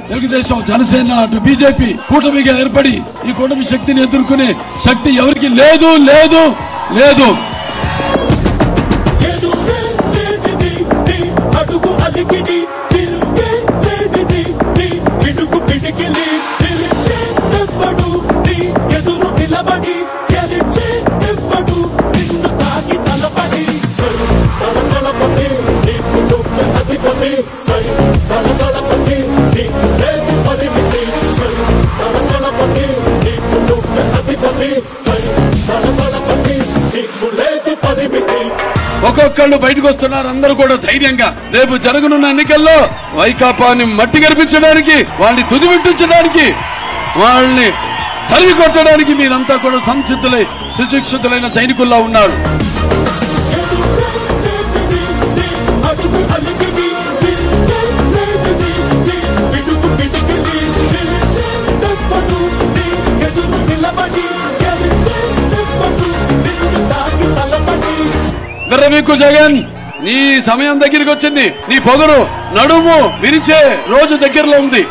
తెలుగుదేశం జనసేన అటు బీజేపీ కూటమిగా ఏర్పడి ఈ కూటమి శక్తిని ఎదుర్కొనే శక్తి ఎవరికి లేదు లేదు లేదు. ఒక్కొక్కళ్ళు బయటకు వస్తున్నారు. అందరూ కూడా ధైర్యంగా రేపు జరగనున్న ఎన్నికల్లో వైకాపాని మట్టి గర్పించడానికి, వాళ్ళని తుదిమిట్టించడానికి, వాళ్ళని తరిమి కొట్టడానికి మీరంతా కూడా సంసిద్ధులై సుశిక్షితులైన సైనికుల్లా ఉన్నారు. మీకు జగన్, నీ సమయం దగ్గరికి వచ్చింది. నీ పొగరు నడుము విరిచే రోజు దగ్గరలో ఉంది.